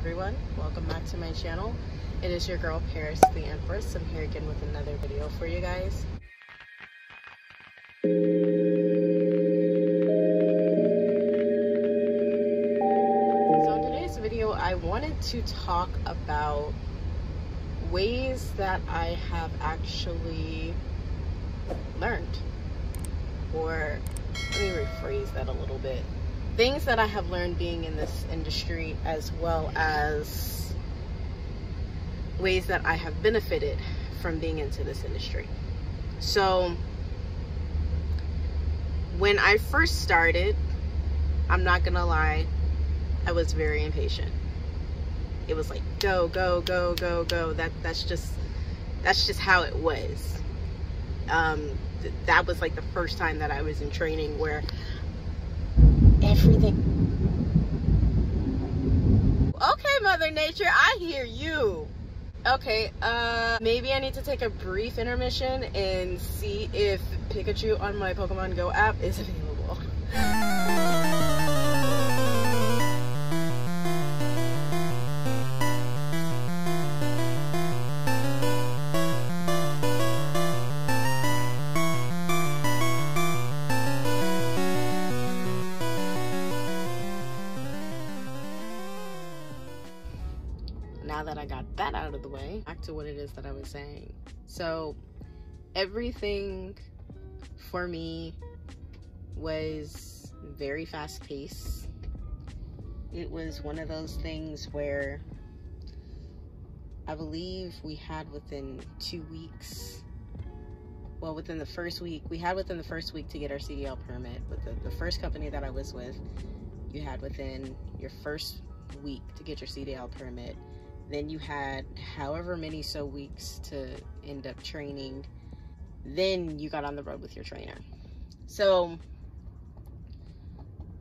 everyone, welcome back to my channel. It is your girl Paris the Empress. I'm here again with another video for you guys. So in today's video I wanted to talk about ways that I have actually learned, or let me rephrase that a little bit. Things that I have learned being in this industry, as well as ways that I have benefited from being into this industry. So when I first started, I'm not gonna lie, I was very impatient. It was like go, go, go, go, go. That's just how it was. That was like the first time that I was in training where everything. Okay, Mother Nature, I hear you. Okay, maybe I need to take a brief intermission and see if Pikachu on my Pokemon Go app is available. Now that I got that out of the way, back to what it is that I was saying. So everything for me was very fast paced. It was one of those things where I believe we had within 2 weeks, well, within the first week, we had within the first week to get our CDL permit. With the first company that I was with, you had within your first week to get your CDL permit. Then you had however many so weeks to end up training. Then you got on the road with your trainer. So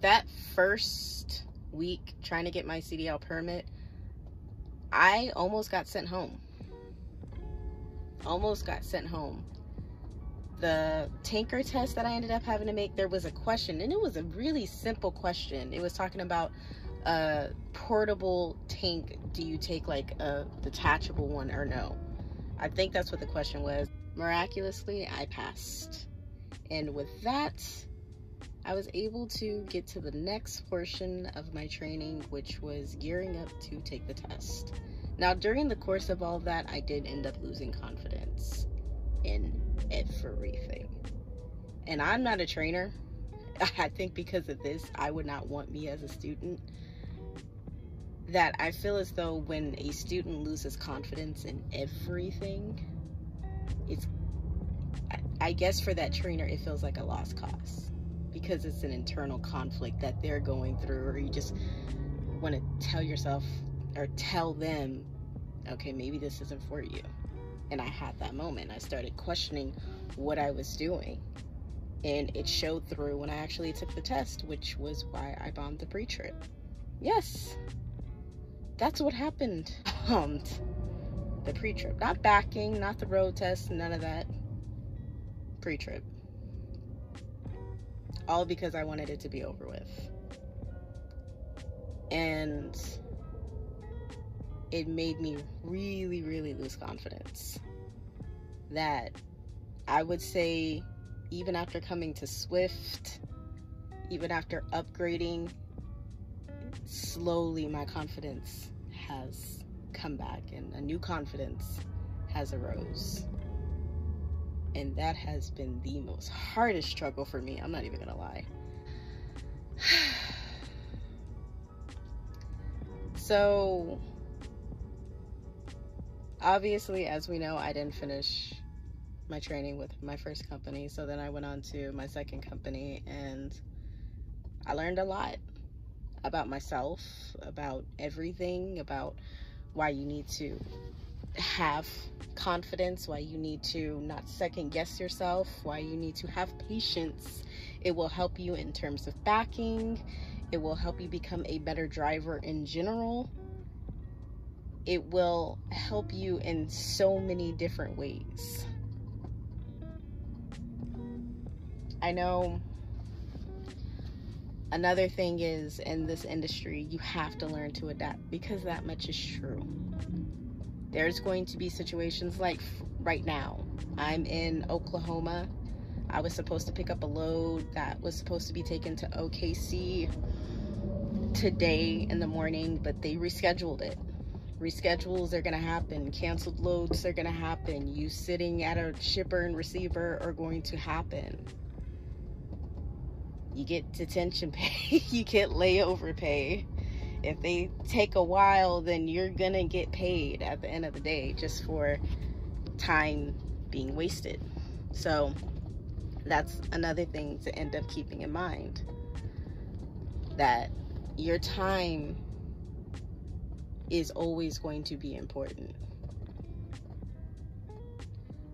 that first week trying to get my CDL permit, I almost got sent home. Almost got sent home. The tanker test that I ended up having to make, there was a question, and it was a really simple question. It was talking about a portable tank. Do you take like a detachable one or no? I think that's what the question was. Miraculously, I passed. And with that, I was able to get to the next portion of my training, which was gearing up to take the test. Now, during the course of all that, I did end up losing confidence in everything. And I'm not a trainer. I think because of this, I would not want me as a student. That I feel as though when a student loses confidence in everything, it's, I guess for that trainer, it feels like a lost cause, because it's an internal conflict that they're going through, or you just want to tell yourself or tell them, okay, maybe this isn't for you. And I had that moment. I started questioning what I was doing, and it showed through when I actually took the test, which was why I bombed the pre-trip. Yes, that's what happened. The pre-trip, not backing, not the road test, none of that. Pre-trip. All because I wanted it to be over with. And it made me really, really lose confidence. That I would say, even after coming to Swift, even after upgrading, slowly my confidence has come back and a new confidence has arose. And that has been the most hardest struggle for me. I'm not even gonna lie. So obviously, as we know, I didn't finish my training with my first company. So then I went on to my second company, and I learned a lot about myself, about everything, about why you need to have confidence, why you need to not second guess yourself, why you need to have patience. It will help you in terms of backing. It will help you become a better driver in general. It will help you in so many different ways. I know Another thing is, in this industry, you have to learn to adapt, because that much is true. There's going to be situations like right now. I'm in Oklahoma. I was supposed to pick up a load that was supposed to be taken to OKC today in the morning, but they rescheduled it. Reschedules are going to happen. Canceled loads are going to happen. You sitting at a shipper and receiver are going to happen. You get detention pay. You get layover pay. If they take a while, then you're going to get paid at the end of the day, just for time being wasted. So that's another thing to end up keeping in mind, that your time is always going to be important.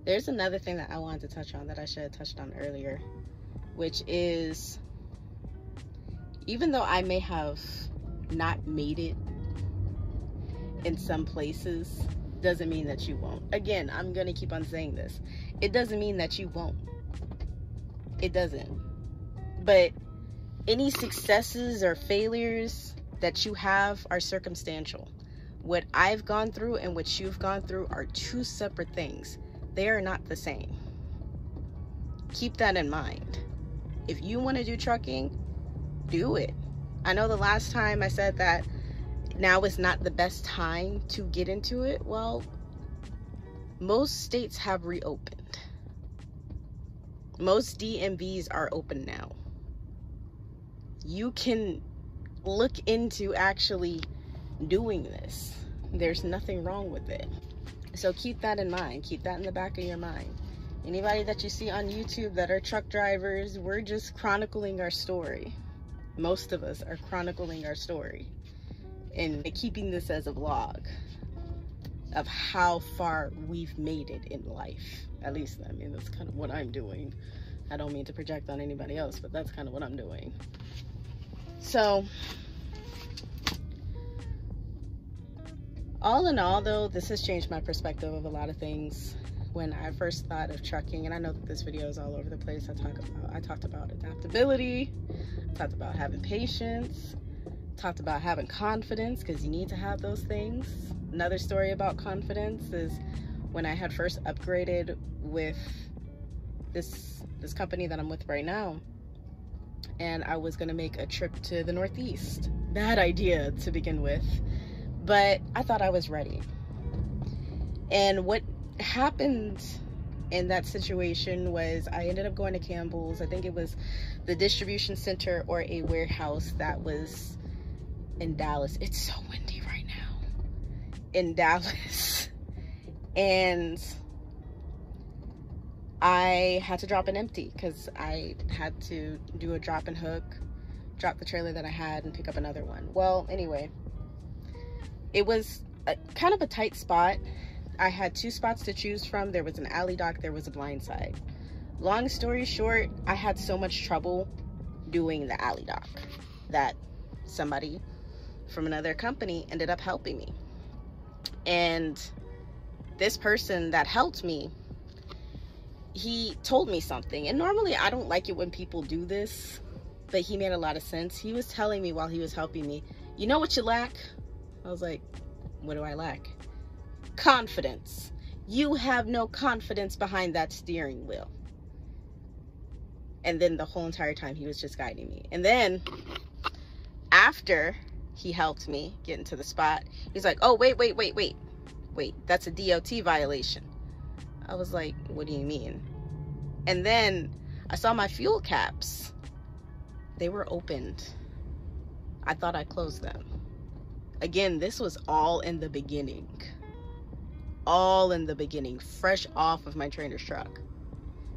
There's another thing that I wanted to touch on that I should have touched on earlier, which is, even though I may have not made it in some places, doesn't mean that you won't. Again, I'm gonna keep on saying this. It doesn't mean that you won't. It doesn't. But any successes or failures that you have are circumstantial. What I've gone through and what you've gone through are two separate things. They are not the same. Keep that in mind. If you want to do trucking, do it. I know the last time I said that now is not the best time to get into it. Well, most states have reopened. Most DMVs are open now. You can look into actually doing this. There's nothing wrong with it. So keep that in mind. Keep that in the back of your mind. Anybody that you see on YouTube that are truck drivers, we're just chronicling our story. Most of us are chronicling our story and keeping this as a vlog of how far we've made it in life. At least, I mean, that's kind of what I'm doing. I don't mean to project on anybody else, but that's kind of what I'm doing. So, all in all, though, this has changed my perspective of a lot of things. When I first thought of trucking, and I know that this video is all over the place, I talked about adaptability, I talked about having patience, talked about having confidence, because you need to have those things. Another story about confidence is when I had first upgraded with this company that I'm with right now, and I was going to make a trip to the Northeast. Bad idea to begin with, but I thought I was ready. And what happened in that situation was I ended up going to Campbell's. I think it was the distribution center or a warehouse that was in Dallas. It's so windy right now in Dallas. And I had to drop an empty because I had to do a drop and hook, drop the trailer that I had and pick up another one. Well, anyway, it was kind of a tight spot. I had two spots to choose from. There was an alley dock, there was a blind side. Long story short, I had so much trouble doing the alley dock that somebody from another company ended up helping me. And this person that helped me, he told me something. And normally I don't like it when people do this, but he made a lot of sense. He was telling me while he was helping me, you know what you lack? I was like, what do I lack? Confidence. You have no confidence behind that steering wheel. And then the whole entire time he was just guiding me. And then after he helped me get into the spot, he's like, oh, wait, that's a DOT violation. I was like, what do you mean? And then I saw my fuel caps. They were opened. I thought I closed them. Again, this was all in the beginning. All in the beginning, fresh off of my trainer's truck.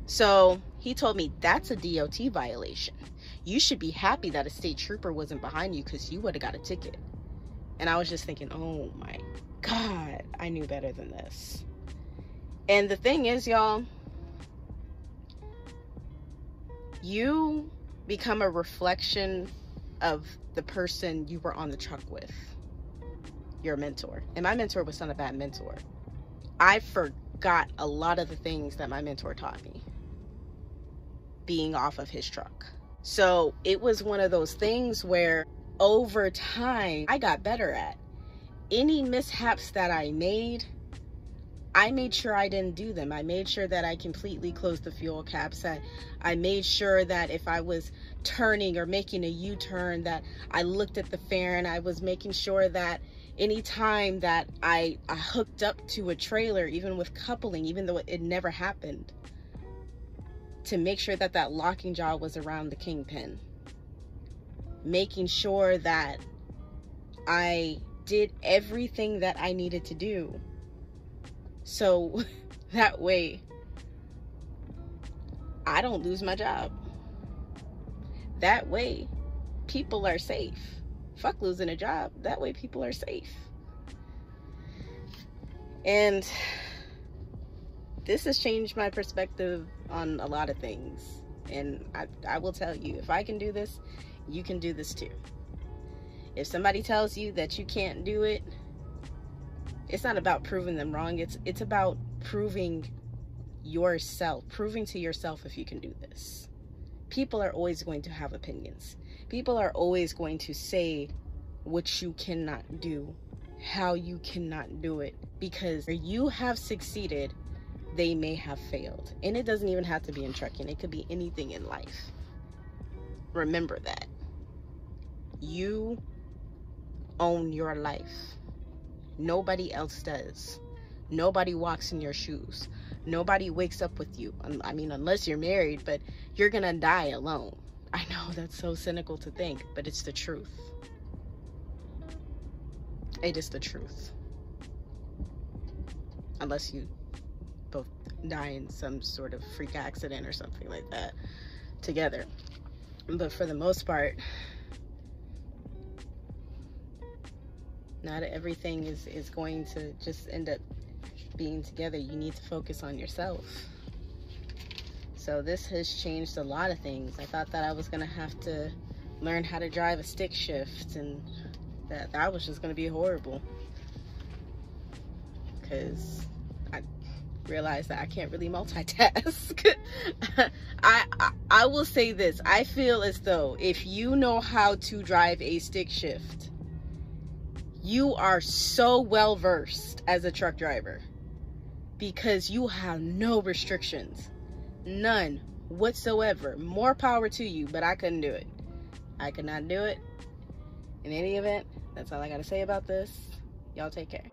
So he told me that's a DOT violation. You should be happy that a state trooper wasn't behind you, because you would have got a ticket. And I was just thinking, oh my God, I knew better than this. And the thing is, y'all, you become a reflection of the person you were on the truck with, your mentor. And my mentor was not a bad mentor. I forgot a lot of the things that my mentor taught me being off of his truck. So it was one of those things where over time I got better at. Any mishaps that I made sure I didn't do them. I made sure that I completely closed the fuel caps. I made sure that if I was turning or making a U-turn, that I looked at the fare, and I was making sure that anytime that I hooked up to a trailer, even with coupling, even though it never happened, to make sure that that locking jaw was around the kingpin. Making sure that I did everything that I needed to do. So that way I don't lose my job. That way people are safe. Fuck losing a job. That way people are safe. And this has changed my perspective on a lot of things. And I will tell you, if I can do this, you can do this too. If somebody tells you that you can't do it, it's not about proving them wrong. It's about proving yourself, proving to yourself if you can do this. People are always going to have opinions. People are always going to say what you cannot do, how you cannot do it, because you have succeeded, they may have failed. And it doesn't even have to be in trucking. It could be anything in life. Remember that. You own your life. Nobody else does. Nobody walks in your shoes. Nobody wakes up with you. I mean, unless you're married, but you're gonna die alone. I know that's so cynical to think, but it's the truth. It is the truth. Unless you both die in some sort of freak accident or something like that together. But for the most part, not everything is going to just end up being together. You need to focus on yourself. So this has changed a lot of things. I thought that I was gonna have to learn how to drive a stick shift, and that was just gonna be horrible, because I realized that I can't really multitask. I will say this. I feel as though if you know how to drive a stick shift, you are so well versed as a truck driver, because you have no restrictions, none whatsoever. More power to you, but I couldn't do it. I could not do it. In any event, that's all I gotta say about this. Y'all take care.